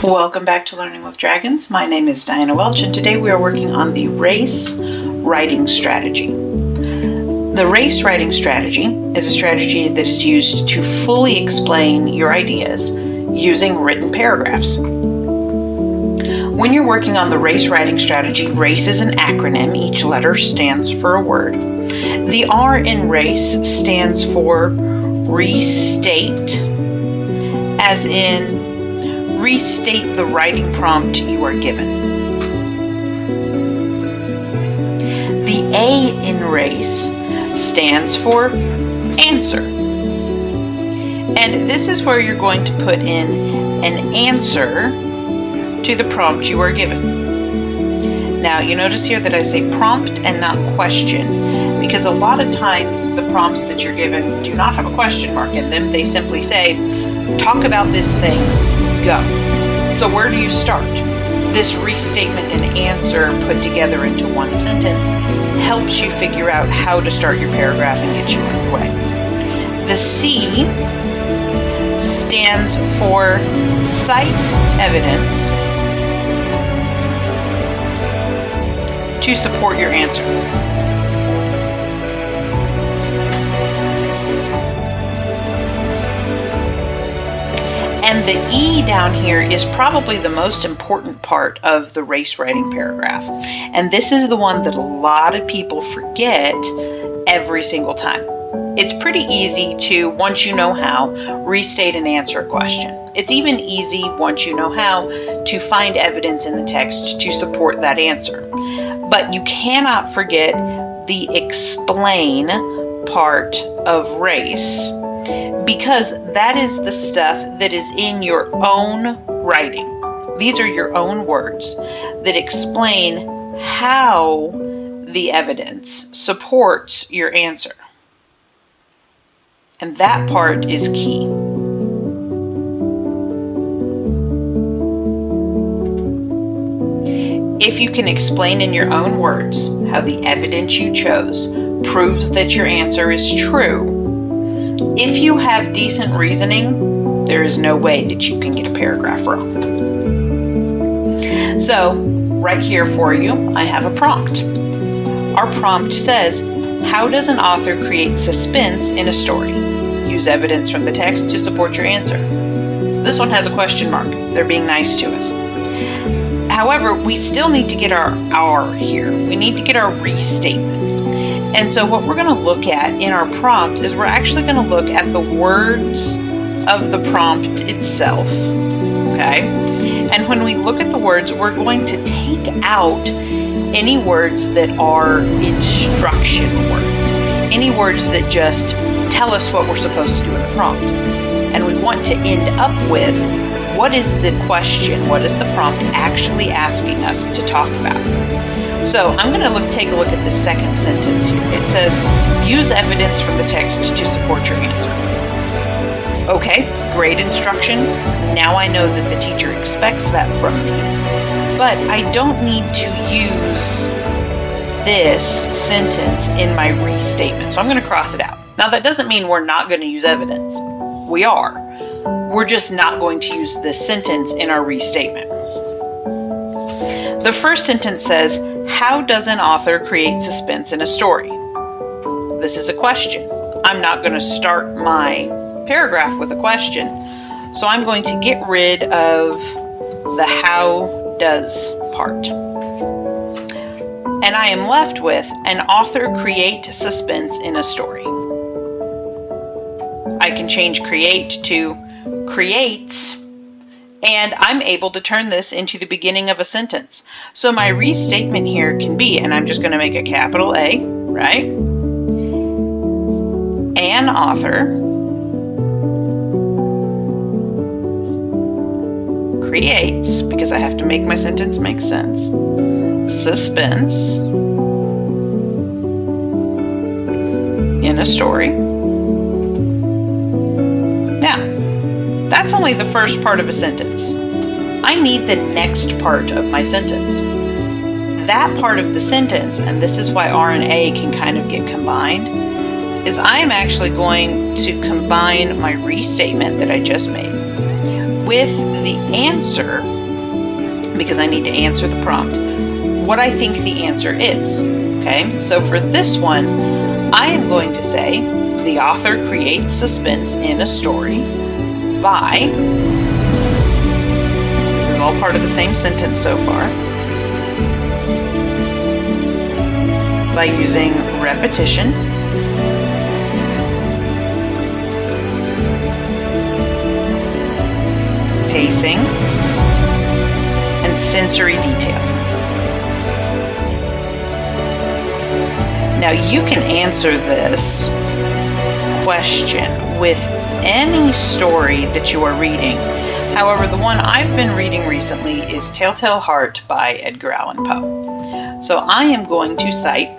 Welcome back to Learning with Dragons. My name is Diana Welch, and today we are working on the race writing strategy. The race writing strategy is a strategy that is used to fully explain your ideas using written paragraphs. When you're working on the race writing strategy, RACE is an acronym. Each letter stands for a word. The R in RACE stands for restate, as in restate the writing prompt you are given. The A in RACE stands for answer. And this is where you're going to put in an answer to the prompt you are given. Now, you notice here that I say prompt and not question, because a lot of times the prompts that you're given do not have a question mark in them. They simply say, talk about this thing, go. So where do you start? This restatement and answer put together into one sentence helps you figure out how to start your paragraph and get you underway. The C stands for cite evidence to support your answer. And the E down here is probably the most important part of the race writing paragraph. And this is the one that a lot of people forget every single time. It's pretty easy to, once you know how, restate and answer a question. It's even easy, once you know how, to find evidence in the text to support that answer. But you cannot forget the explain part of race, because that is the stuff that is in your own writing. These are your own words that explain how the evidence supports your answer. And that part is key. If you can explain in your own words how the evidence you chose proves that your answer is true, if you have decent reasoning, there is no way that you can get a paragraph wrong. So, right here for you, I have a prompt. Our prompt says, how does an author create suspense in a story? Use evidence from the text to support your answer. This one has a question mark. They're being nice to us. However, we still need to get our R here. We need to get our restatement. And so what we're going to look at in our prompt is we're actually going to look at the words of the prompt itself. Okay? And when we look at the words, we're going to take out any words that are instruction words, any words that just tell us what we're supposed to do in the prompt. And we want to end up with, what is the question, what is the prompt actually asking us to talk about? So I'm going to take a look at the second sentence here. It says, use evidence from the text to support your answer. Okay, great instruction. Now I know that the teacher expects that from me. But I don't need to use this sentence in my restatement. So I'm going to cross it out. Now that doesn't mean we're not going to use evidence. We are. We're just not going to use this sentence in our restatement. The first sentence says, how does an author create suspense in a story? This is a question. I'm not going to start my paragraph with a question, so I'm going to get rid of the how does part. And I am left with, an author create suspense in a story. I can change create to creates, and I'm able to turn this into the beginning of a sentence. So my restatement here can be, and I'm just going to make a capital A, right? An author creates, because I have to make my sentence make sense, suspense in a story. Now, that's only the first part of a sentence. I need the next part of my sentence. That part of the sentence, and this is why R and A can kind of get combined, is I'm actually going to combine my restatement that I just made with the answer, because I need to answer the prompt, what I think the answer is. Okay, so for this one, I am going to say the author creates suspense in a story by, this is all part of the same sentence so far, by using repetition, pacing, and sensory detail. Now you can answer this question with any story that you are reading. However, the one I've been reading recently is Telltale Heart by Edgar Allan Poe. So I am going to cite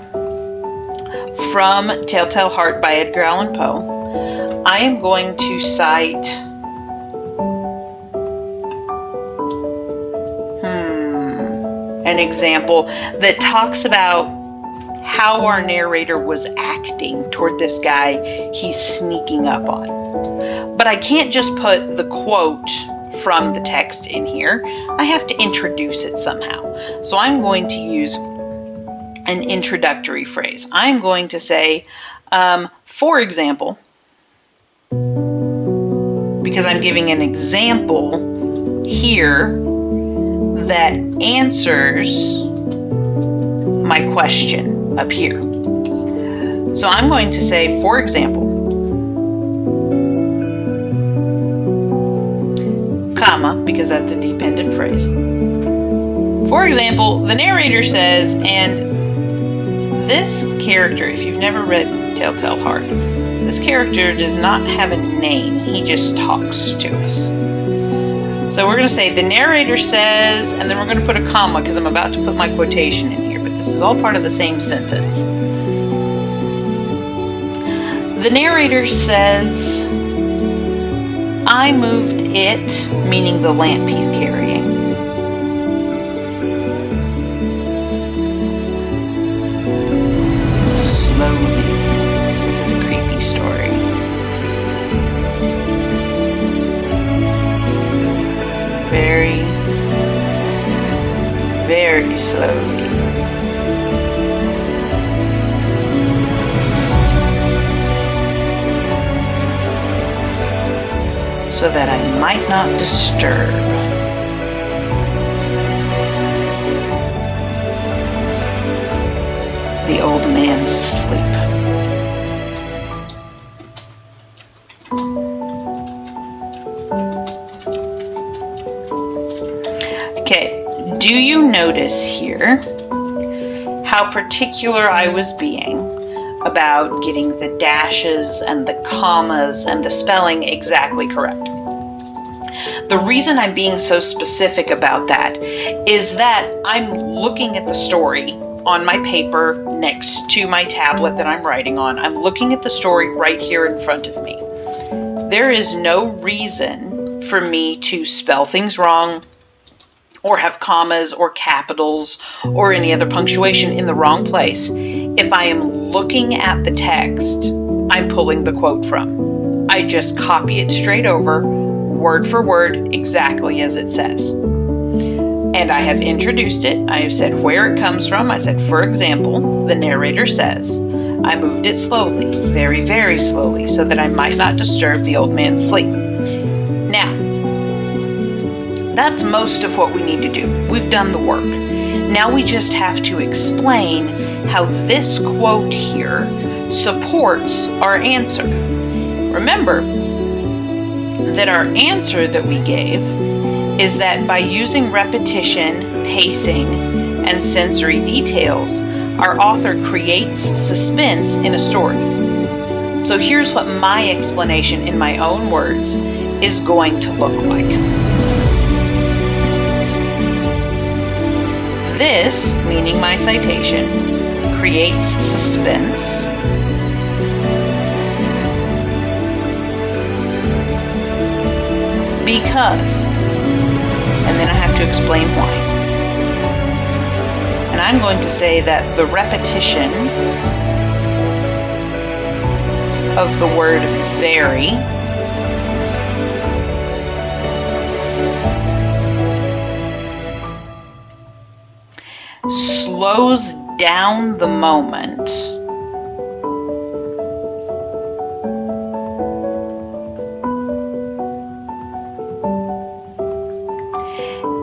from Telltale Heart by Edgar Allan Poe. I am going to cite an example that talks about how our narrator was acting toward this guy he's sneaking up on. But I can't just put the quote from the text in here. I have to introduce it somehow. So I'm going to use an introductory phrase. I'm going to say, for example, because I'm giving an example here that answers my question up here. So I'm going to say, for example, comma, because that's a dependent phrase. For example, the narrator says, and this character, if you've never read Telltale Heart, this character does not have a name. He just talks to us. So we're going to say the narrator says, and then we're going to put a comma because I'm about to put my quotation in here, but this is all part of the same sentence. The narrator says, I moved it, meaning the lamp he's carrying, slowly. This is a creepy story. Very, very slowly. So that I might not disturb the old man's sleep. Okay, do you notice here how particular I was being about getting the dashes and the commas and the spelling exactly correct? The reason I'm being so specific about that is that I'm looking at the story on my paper next to my tablet that I'm writing on. I'm looking at the story right here in front of me. There is no reason for me to spell things wrong or have commas or capitals or any other punctuation in the wrong place. If I am looking at the text I'm pulling the quote from, I just copy it straight over, word for word, exactly as it says. And I have introduced it. I have said where it comes from. I said, for example, the narrator says, I moved it slowly, very, very slowly, so that I might not disturb the old man's sleep. Now, that's most of what we need to do. We've done the work. Now we just have to explain how this quote here supports our answer. Remember that our answer that we gave is that by using repetition, pacing, and sensory details, our author creates suspense in a story. So here's what my explanation in my own words is going to look like. This, meaning my citation, creates suspense because, and then I have to explain why. And I'm going to say that the repetition of the word very slows down the moment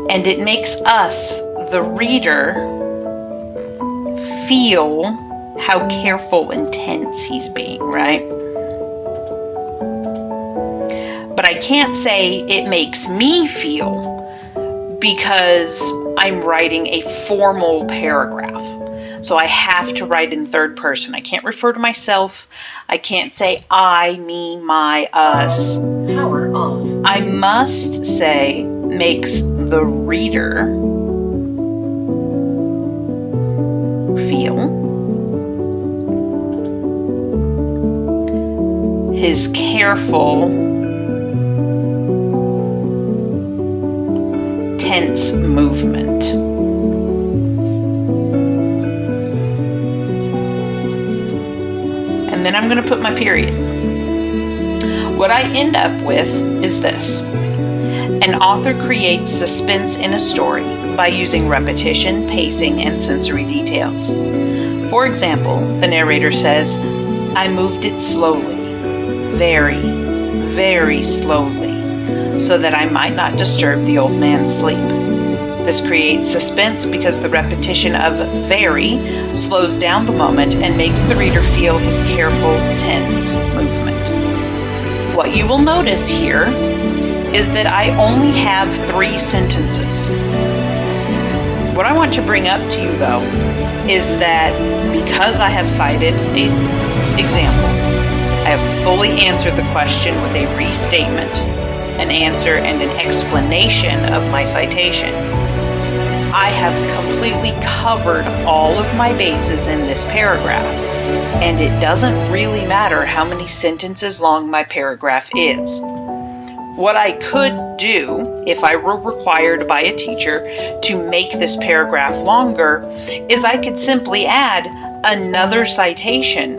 and it makes us, the reader, feel how careful and tense he's being, right? But I can't say it makes me feel, because I'm writing a formal paragraph. So I have to write in third person. I can't refer to myself. I can't say I, me, my, us. Power off. I must say makes the reader feel his careful, tense movement. And then I'm going to put my period. What I end up with is this. An author creates suspense in a story by using repetition, pacing, and sensory details. For example, the narrator says, "I moved it slowly, very, very slowly, so that I might not disturb the old man's sleep." This creates suspense because the repetition of very slows down the moment and makes the reader feel his careful, tense movement. What you will notice here is that I only have 3 sentences. What I want to bring up to you, though, is that because I have cited an example, I have fully answered the question with a restatement, an answer, and an explanation of my citation. I have completely covered all of my bases in this paragraph, and it doesn't really matter how many sentences long my paragraph is. What I could do, if I were required by a teacher to make this paragraph longer, is I could simply add another citation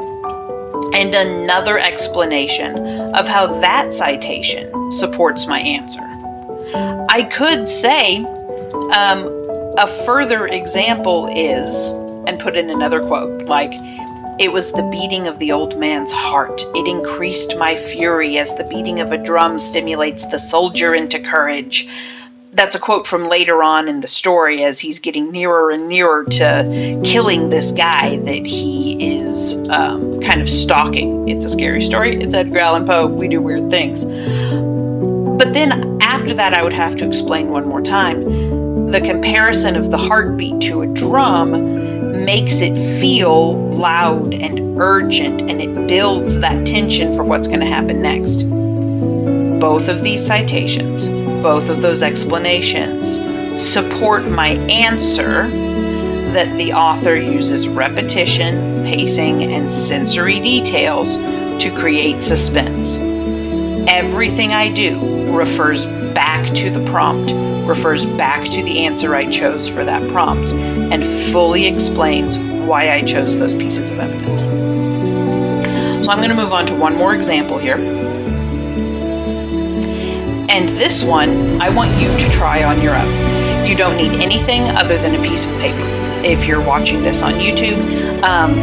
and another explanation of how that citation supports my answer. I could say, a further example is, and put in another quote, like, "It was the beating of the old man's heart. It increased my fury as the beating of a drum stimulates the soldier into courage." That's a quote from later on in the story as he's getting nearer and nearer to killing this guy that he is kind of stalking. It's a scary story. It's Edgar Allan Poe. We do weird things. But then after that, I would have to explain one more time. The comparison of the heartbeat to a drum makes it feel loud and urgent, and it builds that tension for what's going to happen next. Both of these citations, both of those explanations, support my answer that the author uses repetition, pacing, and sensory details to create suspense. Everything I do refers back to the prompt, refers back to the answer I chose for that prompt, and fully explains why I chose those pieces of evidence. So I'm going to move on to one more example here. And this one, I want you to try on your own. You don't need anything other than a piece of paper. If you're watching this on YouTube,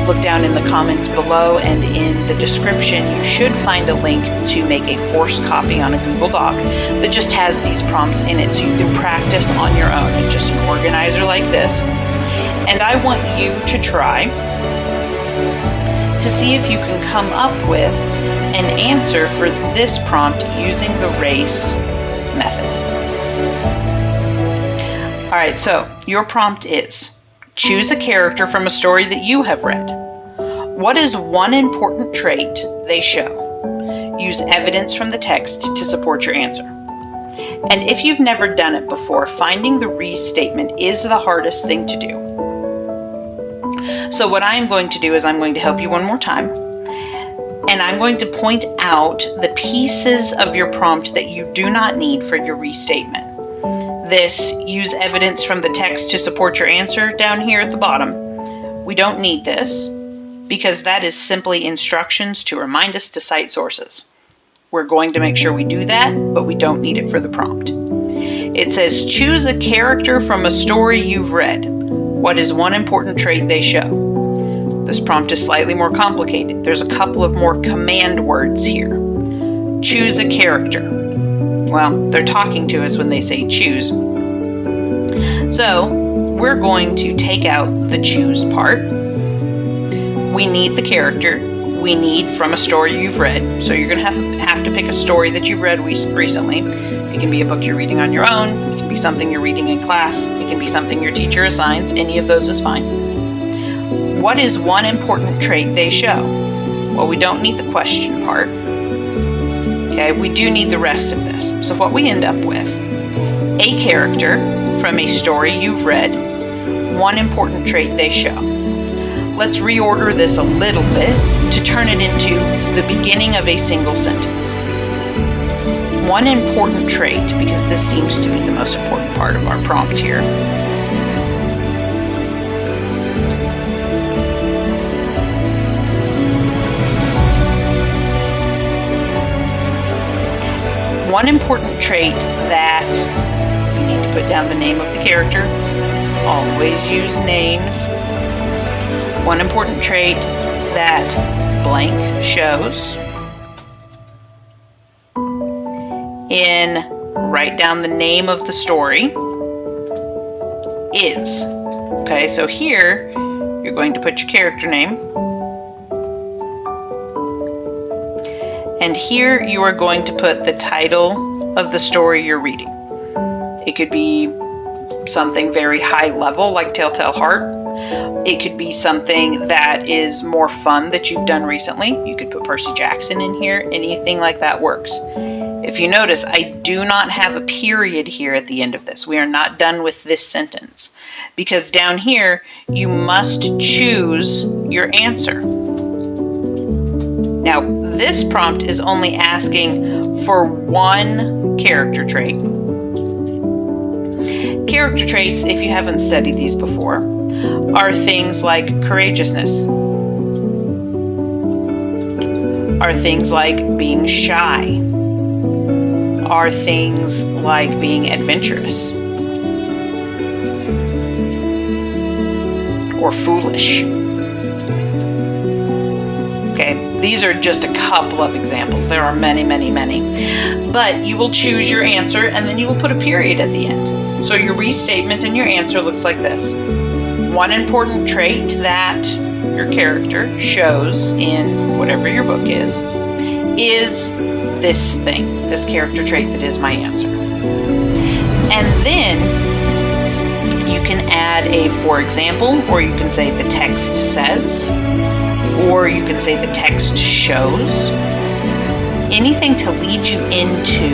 look down in the comments below, and in the description you should find a link to make a forced copy on a Google Doc that just has these prompts in it so you can practice on your own in just an organizer like this. And I want you to try to see if you can come up with an answer for this prompt using the race method. All right, so your prompt is: choose a character from a story that you have read. What is one important trait they show? Use evidence from the text to support your answer. And if you've never done it before, finding the restatement is the hardest thing to do. So what I'm going to do is I'm going to help you one more time, and I'm going to point out the pieces of your prompt that you do not need for your restatement. This use evidence from the text to support your answer down here at the bottom. We don't need this because that is simply instructions to remind us to cite sources. We're going to make sure we do that, but we don't need it for the prompt. It says choose a character from a story you've read. What is one important trait they show? This prompt is slightly more complicated. There's a couple of more command words here. Choose a character. Well, they're talking to us when they say choose. So we're going to take out the choose part. We need the character. We need from a story you've read. So you're going to have to pick a story that you've read recently. It can be a book you're reading on your own. It can be something you're reading in class. It can be something your teacher assigns. Any of those is fine. What is one important trait they show? Well, we don't need the question part. Okay, we do need the rest of this. So what we end up with, a character from a story you've read, one important trait they show. Let's reorder this a little bit to turn it into the beginning of a single sentence. One important trait, because this seems to be the most important part of our prompt here. One important trait that you need to put down the name of the character. Always use names. One important trait that blank shows. Write down the name of the story is. Okay, so here you're going to put your character name. And here you are going to put the title of the story you're reading. It could be something very high level like Telltale Heart. It could be something that is more fun that you've done recently. You could put Percy Jackson in here. Anything like that works. If you notice, I do not have a period here at the end of this. We are not done with this sentence. Because down here, you must choose your answer. Now, this prompt is only asking for one character trait. Character traits, if you haven't studied these before, are things like courageousness, are things like being shy, are things like being adventurous or foolish. Okay, these are just a couple of examples. There are many, many, many. But you will choose your answer and then you will put a period at the end. So your restatement and your answer looks like this. One important trait that your character shows in whatever your book is this thing, this character trait that is my answer. And then you can add a for example, or you can say the text says, or you can say the text shows. Anything to lead you into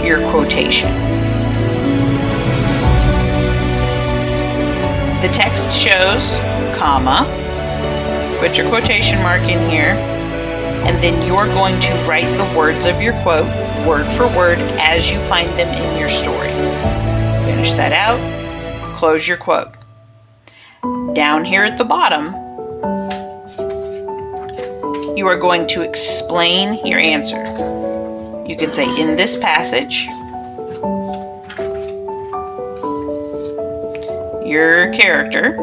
your quotation. The text shows, comma, put your quotation mark in here, and then you're going to write the words of your quote, word for word, as you find them in your story. Finish that out, close your quote. Down here at the bottom, you are going to explain your answer. You can say, in this passage, your character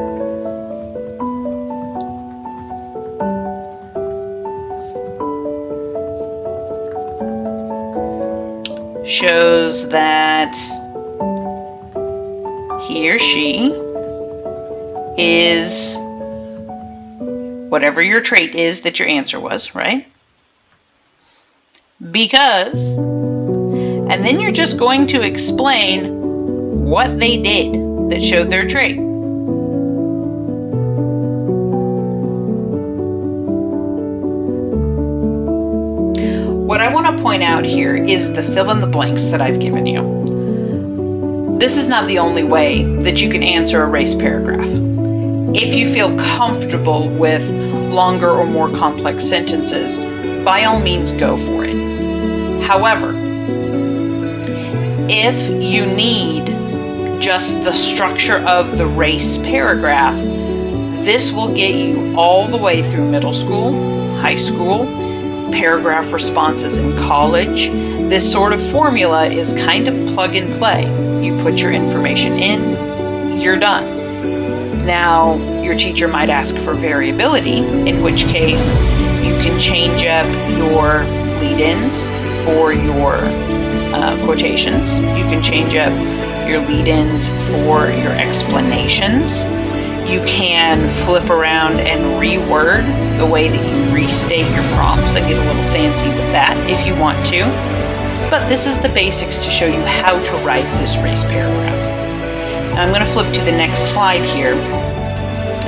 shows that he or she is whatever your trait is that your answer was, right? Because, and then you're just going to explain what they did that showed their trait. What I want to point out here is the fill in the blanks that I've given you. This is not the only way that you can answer a race paragraph. If you feel comfortable with longer or more complex sentences, by all means go for it. However, if you need just the structure of the race paragraph, this will get you all the way through middle school, high school, paragraph responses in college. This sort of formula is kind of plug and play. You put your information in, you're done. Now, your teacher might ask for variability, in which case you can change up your lead-ins for your quotations. You can change up your lead-ins for your explanations. You can flip around and reword the way that you restate your prompts and get a little fancy with that if you want to. But this is the basics to show you how to write this race paragraph. Now I'm going to flip to the next slide here.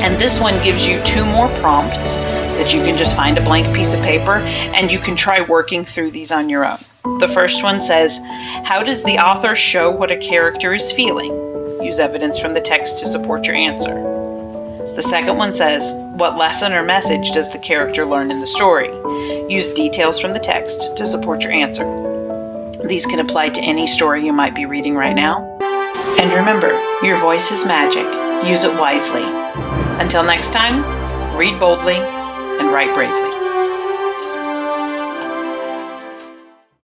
And this one gives you 2 more prompts that you can just find a blank piece of paper and you can try working through these on your own. The first one says, how does the author show what a character is feeling? Use evidence from the text to support your answer. The second one says, what lesson or message does the character learn in the story? Use details from the text to support your answer. These can apply to any story you might be reading right now. And remember, your voice is magic. Use it wisely. Until next time, read boldly and write bravely.